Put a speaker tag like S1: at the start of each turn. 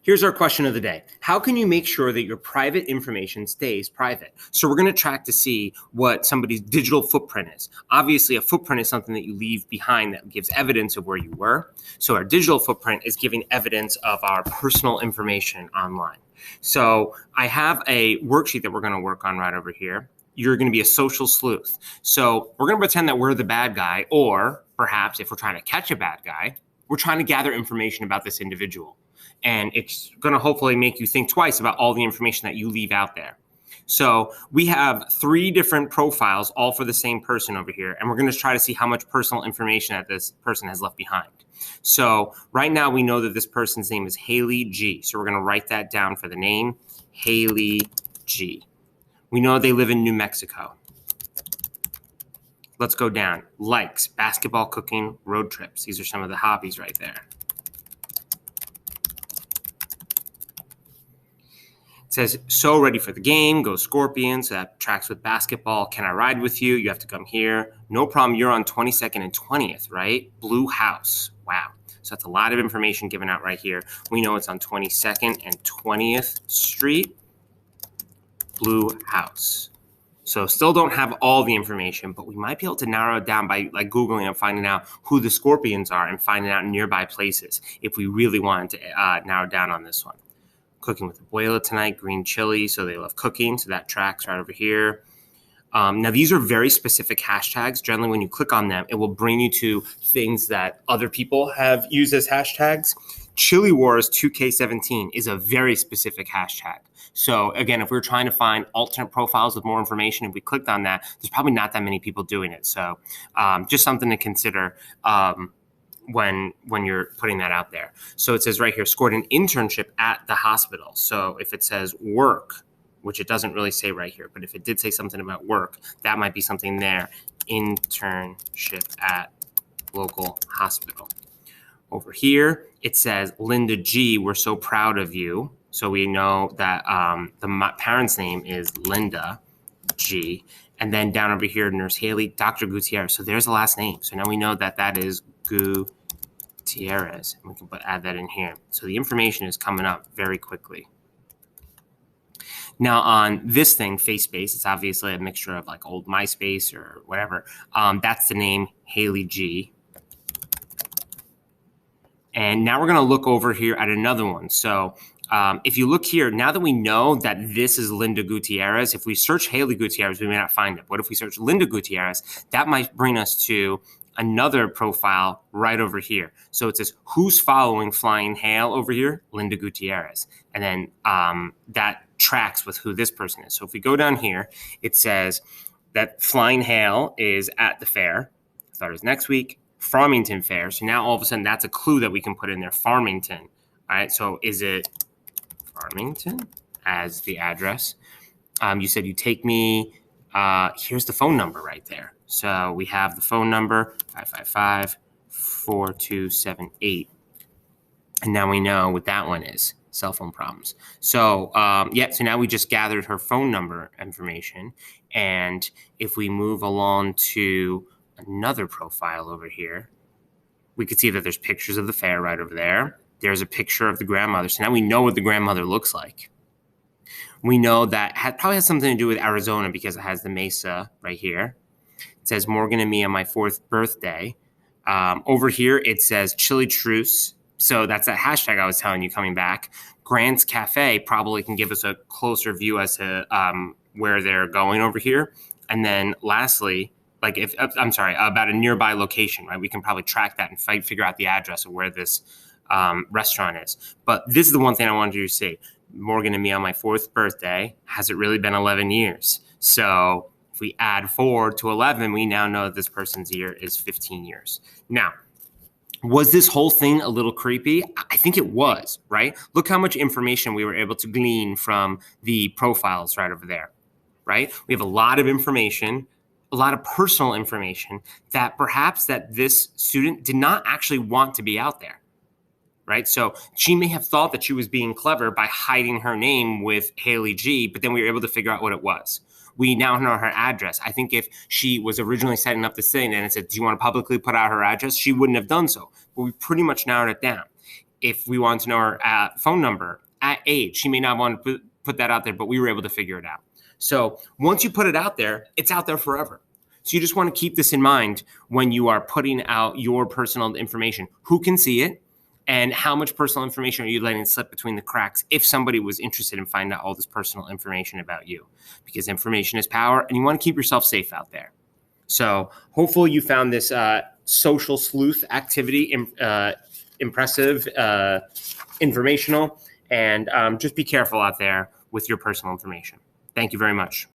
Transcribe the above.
S1: Here's our question of the day. How can you make sure that your private information stays private? So we're going to track to see what somebody's digital footprint is. Obviously, a footprint is something that you leave behind that gives evidence of where you were. So our digital footprint is giving evidence of our personal information online. So I have a worksheet that we're going to work on right over here. You're going to be a social sleuth. So we're going to pretend that we're the bad guy, or perhaps if we're trying to catch a bad guy, we're trying to gather information about this individual. And it's going to hopefully make you think twice about all the information that you leave out there. So we have 3 different profiles, all for the same person over here. And we're going to try to see how much personal information that this person has left behind. So right now we know that this person's name is Haley G. So we're going to write that down for the name, Haley G. We know they live in New Mexico. Let's go down. Likes, basketball, cooking, road trips. These are some of the hobbies right there. It says, so ready for the game, go Scorpions. So that tracks with basketball. Can I ride with you? You have to come here. No problem. You're on 22nd and 20th, right? Blue House. Wow. So that's a lot of information given out right here. We know it's on 22nd and 20th Street. Blue House. So still don't have all the information, but we might be able to narrow it down by Googling and finding out who the Scorpions are and finding out nearby places if we really wanted to narrow down on this one. Cooking with Abuela tonight, green chili, so they love cooking, so that tracks right over here. Now, these are very specific hashtags. Generally, when you click on them, it will bring you to things that other people have used as hashtags. Chili Wars 2K17 is a very specific hashtag. So again, if we're trying to find alternate profiles with more information, if we clicked on that, there's probably not that many people doing it. So just something to consider when you're putting that out there. So it says right here, scored an internship at the hospital. So if it says work, which it doesn't really say right here, but if it did say something about work, that might be something there. Internship at local hospital. Over here, it says, Linda G, we're so proud of you. So we know that the parent's name is Linda G. And then down over here, Nurse Haley, Dr. Gutierrez. So there's the last name. So now we know that that is Gutierrez. And we can add that in here. So the information is coming up very quickly. Now on this thing, FaceSpace, it's obviously a mixture of old MySpace or whatever. That's the name, Haley G. And now we're going to look over here at another one. So if you look here, now that we know that this is Linda Gutierrez, if we search Haley Gutierrez, we may not find it. What if we search Linda Gutierrez? That might bring us to another profile right over here. So it says, who's following Flying Hail over here? Linda Gutierrez. And then that tracks with who this person is. So if we go down here, it says that Flying Hail is at the fair. I thought it was next week. Farmington Fair. So now all of a sudden that's a clue that we can put in there. Farmington. All right. So is it Farmington as the address? You said you take me. Here's the phone number right there. So we have the phone number 555-4278. And now we know what that one is. Cell phone problems. So so now we just gathered her phone number information. And if we move along to another profile over here, we could see that there's pictures of the fair right over there. There's a picture of the grandmother. So now we know what the grandmother looks like. We know that probably has something to do with Arizona because it has the mesa right here. It says Morgan and me on my 4th birthday. Over here, it says Chili Truce. So that's that hashtag I was telling you coming back. Grant's Cafe probably can give us a closer view as to where they're going over here. And then lastly, about a nearby location, right? We can probably track that and figure out the address of where this restaurant is. But this is the one thing I wanted you to see. Morgan and me on my 4th birthday. Has it really been 11 years? So if we add 4 to 11, we now know that this person's year is 15 years. Now, was this whole thing a little creepy? I think it was, right? Look how much information we were able to glean from the profiles right over there, right? We have a lot of information, a lot of personal information that perhaps that this student did not actually want to be out there, right? So she may have thought that she was being clever by hiding her name with Haley G, but then we were able to figure out what it was. We now know her address. I think if she was originally setting up this thing and it said, do you want to publicly put out her address? She wouldn't have done so, but we pretty much narrowed it down. if we wanted to know her phone number, at age. She may not want to put that out there, but we were able to figure it out. So once you put it out there, it's out there forever. So you just want to keep this in mind when you are putting out your personal information. Who can see it? And how much personal information are you letting slip between the cracks if somebody was interested in finding out all this personal information about you? Because information is power, and you want to keep yourself safe out there. So hopefully you found this social sleuth activity impressive, informational, and just be careful out there with your personal information. Thank you very much.